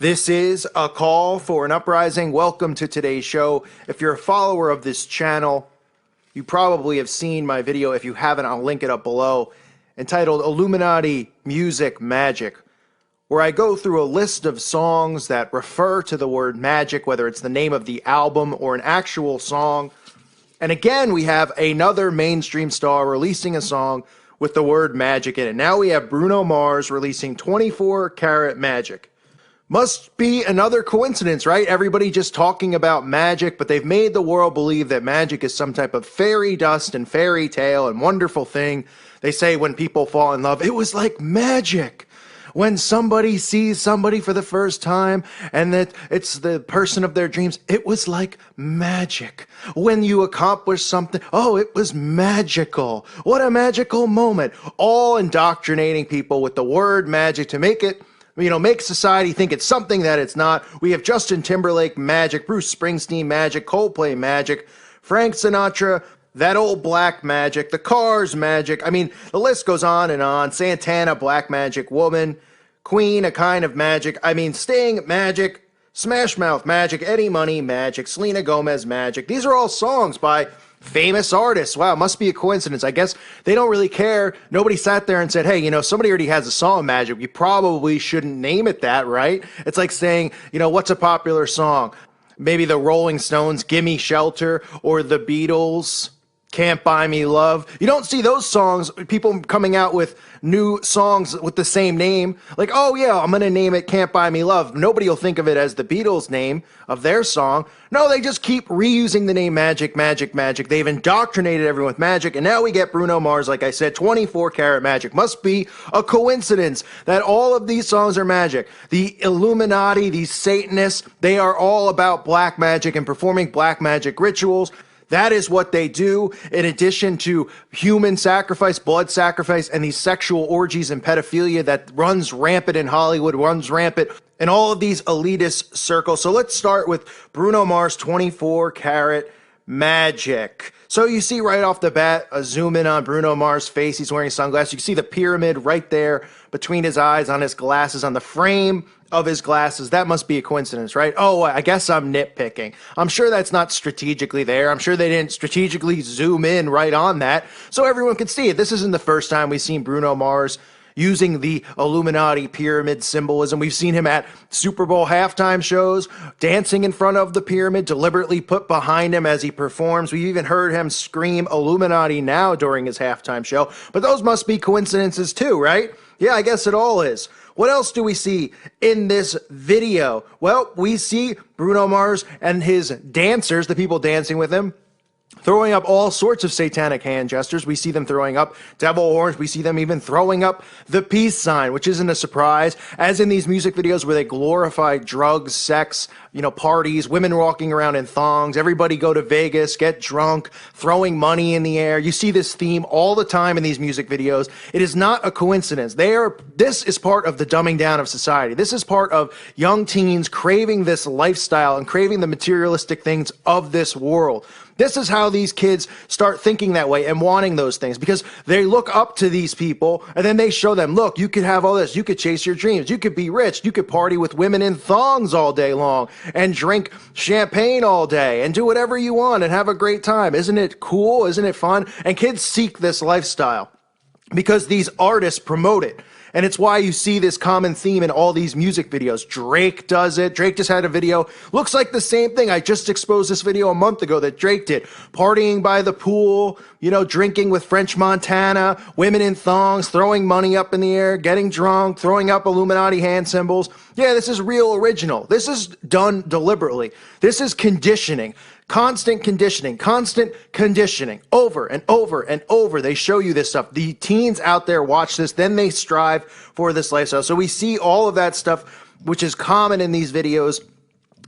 This is a call for an uprising. Welcome to today's show. If you're a follower of this channel, you probably have seen my video. If you haven't, I'll link it up below, entitled Illuminati Music Magic, where I go through a list of songs that refer to the word magic, whether it's the name of the album or an actual song. And again, we have another mainstream star releasing a song with the word magic in it. Now we have Bruno Mars releasing 24 Karat Magic. Must be another coincidence, right? Everybody just talking about magic, but they've made the world believe that magic is some type of fairy dust and fairy tale and wonderful thing. They say when people fall in love, it was like magic. When somebody sees somebody for the first time and that it's the person of their dreams, it was like magic. When you accomplish something, oh, it was magical. What a magical moment. All indoctrinating people with the word magic to make it, make society think it's something that it's not. We have Justin Timberlake magic, Bruce Springsteen magic, Coldplay magic, Frank Sinatra, that old black magic, the Cars magic. I mean, the list goes on and on. Santana, black magic woman, Queen, a kind of magic. I mean, Sting magic, Smash Mouth magic, Eddie Money magic, Selena Gomez magic. These are all songs by famous artists. Wow, must be a coincidence. I guess they don't really care. Nobody sat there and said, hey, somebody already has a song magic. You probably shouldn't name it that, right? It's like saying, what's a popular song? Maybe the Rolling Stones, Gimme Shelter, or the Beatles, Can't Buy Me Love. You don't see those songs, people coming out with new songs with the same name. Like, oh yeah, I'm going to name it Can't Buy Me Love. Nobody will think of it as the Beatles' name of their song. No, they just keep reusing the name magic, magic, magic. They've indoctrinated everyone with magic. And now we get Bruno Mars, like I said, 24 Karat Magic. Must be a coincidence that all of these songs are magic. The Illuminati, these Satanists, they are all about black magic and performing black magic rituals. That is what they do, in addition to human sacrifice, blood sacrifice, and these sexual orgies and pedophilia that runs rampant in Hollywood, runs rampant in all of these elitist circles. So let's start with Bruno Mars' 24 Karat Magic. So you see right off the bat, a zoom in on Bruno Mars' face. He's wearing sunglasses. You can see the pyramid right there between his eyes, on his glasses, on the frame of his glasses. That must be a coincidence, right? Oh, I guess I'm nitpicking. I'm sure that's not strategically there. I'm sure they didn't strategically zoom in right on that so everyone could see it. This isn't the first time we've seen Bruno Mars using the Illuminati pyramid symbolism. We've seen him at Super Bowl halftime shows, dancing in front of the pyramid, deliberately put behind him as he performs. We've even heard him scream Illuminati now during his halftime show. But those must be coincidences too, right? Yeah, I guess it all is. What else do we see in this video? Well, we see Bruno Mars and his dancers, the people dancing with him, throwing up all sorts of satanic hand gestures. We see them throwing up devil horns. We see them even throwing up the peace sign, which isn't a surprise, as in these music videos where they glorify drugs, sex, parties, women walking around in thongs, everybody go to Vegas, get drunk, throwing money in the air. You see this theme all the time in these music videos. It is not a coincidence. This is part of the dumbing down of society. This is part of young teens craving this lifestyle and craving the materialistic things of this world. This is how these kids start thinking that way and wanting those things, because they look up to these people and then they show them, look, you could have all this. You could chase your dreams. You could be rich. You could party with women in thongs all day long and drink champagne all day and do whatever you want and have a great time. Isn't it cool? Isn't it fun? And kids seek this lifestyle because these artists promote it. And it's why you see this common theme in all these music videos. Drake does it. Drake just had a video. Looks like the same thing. I just exposed this video a month ago that Drake did. Partying by the pool, drinking with French Montana, women in thongs, throwing money up in the air, getting drunk, throwing up Illuminati hand symbols. Yeah, this is real original. This is done deliberately. This is conditioning. Constant conditioning, over and over and over. They show you this stuff. The teens out there watch this, then they strive for this lifestyle. So we see all of that stuff, which is common in these videos,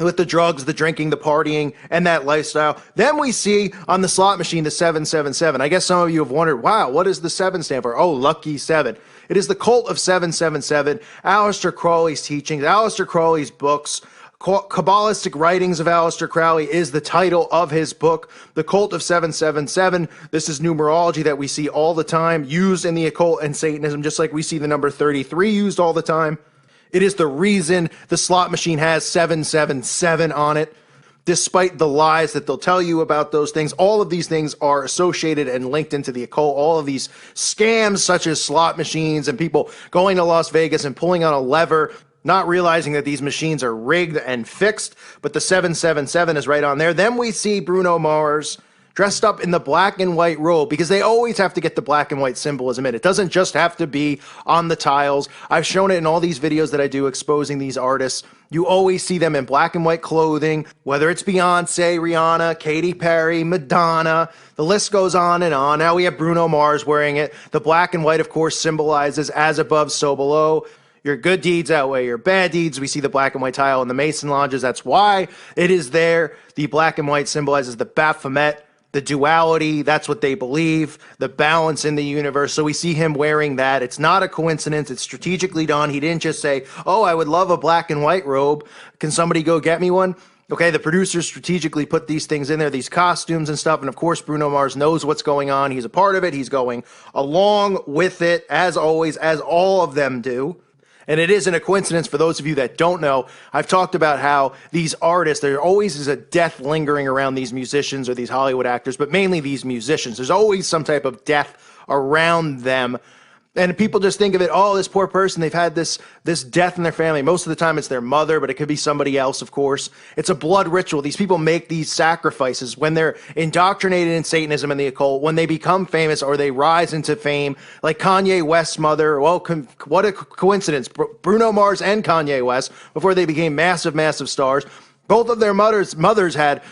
with the drugs, the drinking, the partying, and that lifestyle. Then we see on the slot machine the 777. I guess some of you have wondered, wow, what does the 7 stand for? Oh, lucky 7. It is the cult of 777, Aleister Crowley's teachings, Aleister Crowley's books. Kabbalistic Writings of Aleister Crowley is the title of his book, The Cult of 777. This is numerology that we see all the time, used in the occult and Satanism, just like we see the number 33 used all the time It is the reason the slot machine has 777 on it. Despite the lies that they'll tell you about those things, all of these things are associated and linked into the occult. All of these scams, such as slot machines and people going to Las Vegas and pulling on a lever, not realizing that these machines are rigged and fixed, but the 777 is right on there. Then we see Bruno Mars dressed up in the black and white robe, because they always have to get the black and white symbolism in. It doesn't just have to be on the tiles. I've shown it in all these videos that I do exposing these artists. You always see them in black and white clothing, whether it's Beyonce, Rihanna, Katy Perry, Madonna, the list goes on and on. Now we have Bruno Mars wearing it. The black and white, of course, symbolizes as above, so below. Your good deeds outweigh your bad deeds. We see the black and white tile in the Mason lodges. That's why it is there. The black and white symbolizes the Baphomet, the duality. That's what they believe, the balance in the universe. So we see him wearing that. It's not a coincidence. It's strategically done. He didn't just say, oh, I would love a black and white robe. Can somebody go get me one? Okay, the producers strategically put these things in there, these costumes and stuff. And of course, Bruno Mars knows what's going on. He's a part of it. He's going along with it, as always, as all of them do. And it isn't a coincidence. For those of you that don't know, I've talked about how these artists, there always is a death lingering around these musicians or these Hollywood actors, but mainly these musicians. There's always some type of death around them. And people just think of it, oh, this poor person, they've had this death in their family. Most of the time it's their mother, but it could be somebody else, of course. It's a blood ritual. These people make these sacrifices when they're indoctrinated in Satanism and the occult, when they become famous or they rise into fame, like Kanye West's mother. Well, what a coincidence. Bruno Mars and Kanye West, before they became massive, massive stars, both of their mothers had,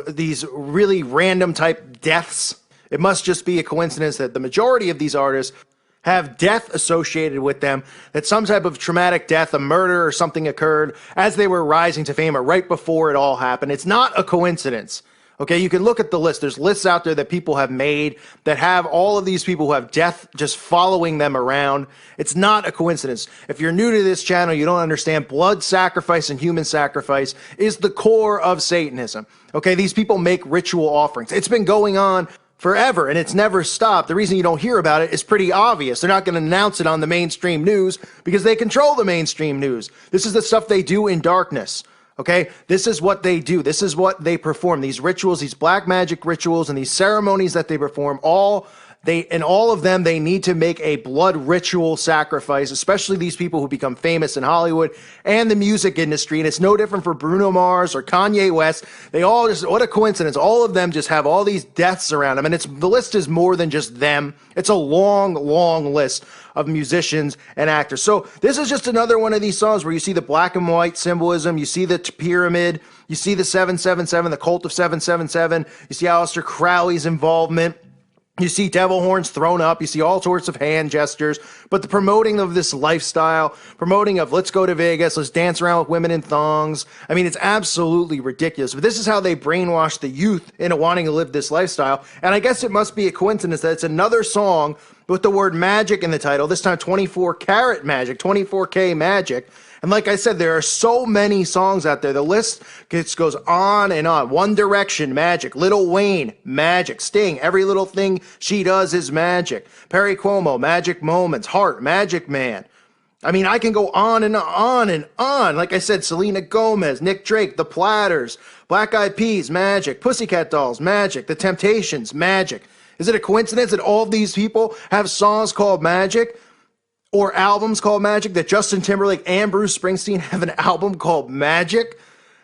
these really random type deaths. It must just be a coincidence that the majority of these artists have death associated with them, that some type of traumatic death, a murder or something occurred as they were rising to fame or right before it all happened. It's not a coincidence. Okay, you can look at the list. There's lists out there that people have made that have all of these people who have death just following them around. It's not a coincidence. If you're new to this channel, you don't understand, blood sacrifice and human sacrifice is the core of Satanism. Okay, these people make ritual offerings. It's been going on forever, and it's never stopped. The reason you don't hear about it is pretty obvious. They're not going to announce it on the mainstream news because they control the mainstream news. This is the stuff they do in darkness. Okay, this is what they do. This is what they perform. These rituals, these black magic rituals, and these ceremonies that they perform, all of them, they need to make a blood ritual sacrifice, especially these people who become famous in Hollywood and the music industry. And it's no different for Bruno Mars or Kanye West. They all just, what a coincidence. All of them just have all these deaths around them. And the list is more than just them. It's a long, long list of musicians and actors. So this is just another one of these songs where you see the black and white symbolism. You see the pyramid. You see the 777, the cult of 777. You see Aleister Crowley's involvement. You see devil horns thrown up. You see all sorts of hand gestures. But the promoting of this lifestyle, promoting of let's go to Vegas, let's dance around with women in thongs. I mean, it's absolutely ridiculous. But this is how they brainwash the youth into wanting to live this lifestyle. And I guess it must be a coincidence that it's another song with the word magic in the title, this time 24 karat magic, 24K magic. And like I said, there are so many songs out there. The list goes on and on. One Direction, magic. Lil Wayne, magic. Sting, every little thing she does is magic. Perry Como, magic moments. Heart, Magic Man. I mean, I can go on and on and on. Like I said, Selena Gomez, Nick Drake, The Platters, Black Eyed Peas, magic. Pussycat Dolls, magic. The Temptations, magic. Is it a coincidence that all of these people have songs called Magic? Or albums called Magic, that Justin Timberlake and Bruce Springsteen have an album called Magic?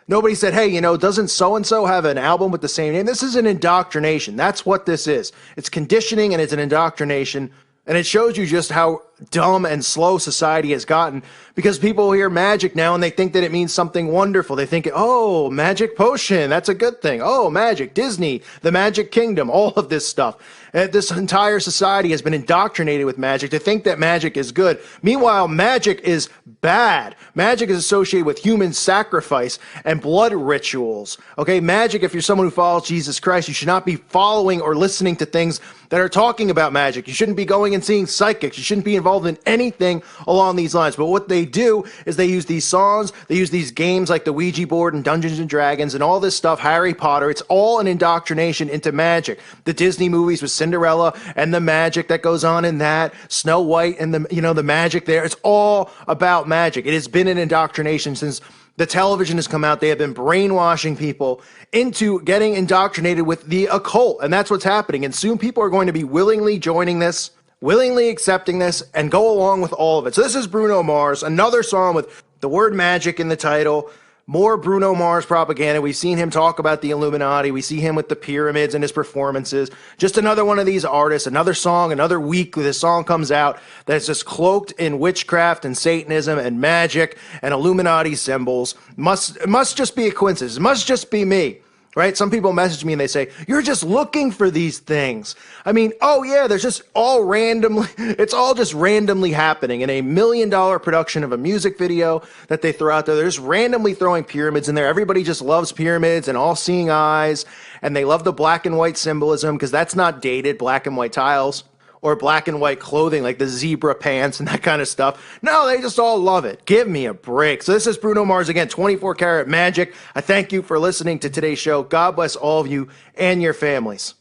Nobody said, hey, doesn't so-and-so have an album with the same name? This is an indoctrination. That's what this is. It's conditioning and it's an indoctrination. And it shows you just how dumb and slow society has gotten, because people hear magic now and they think that it means something wonderful. They think, oh, magic potion, that's a good thing. Oh, magic, Disney, the Magic Kingdom, all of this stuff. And this entire society has been indoctrinated with magic to think that magic is good. Meanwhile, magic is bad. Magic is associated with human sacrifice and blood rituals. Okay, magic, if you're someone who follows Jesus Christ, you should not be following or listening to things that are talking about magic. You shouldn't be going and seeing psychics. You shouldn't be involved involved in anything along these lines. But what they do is they use these songs, they use these games like the Ouija board and Dungeons and Dragons and all this stuff, Harry Potter. It's all an indoctrination into magic. The Disney movies with Cinderella and the magic that goes on in that, Snow White and the magic there. It's all about magic. It has been an indoctrination since the television has come out. They have been brainwashing people into getting indoctrinated with the occult. And that's what's happening. And soon people are going to be willingly joining this, willingly accepting this, and go along with all of it. So this is Bruno Mars, another song with the word magic in the title. More Bruno Mars propaganda. We've seen him talk about the Illuminati. We see him with the pyramids and his performances. Just another one of these artists, another song, another week where this song comes out that's just cloaked in witchcraft and Satanism and magic and Illuminati symbols. It must just be a coincidence. It must just be me. Right? Some people message me and they say, you're just looking for these things. I mean, oh yeah, there's just it's all just randomly happening in $1 million production of a music video that they throw out there. They're just randomly throwing pyramids in there. Everybody just loves pyramids and all seeing eyes. And they love the black and white symbolism because that's not dated, black and white tiles. Or black and white clothing like the zebra pants and that kind of stuff. No, they just all love it. Give me a break. So this is Bruno Mars again, 24 Karat Magic. I thank you for listening to today's show. God bless all of you and your families.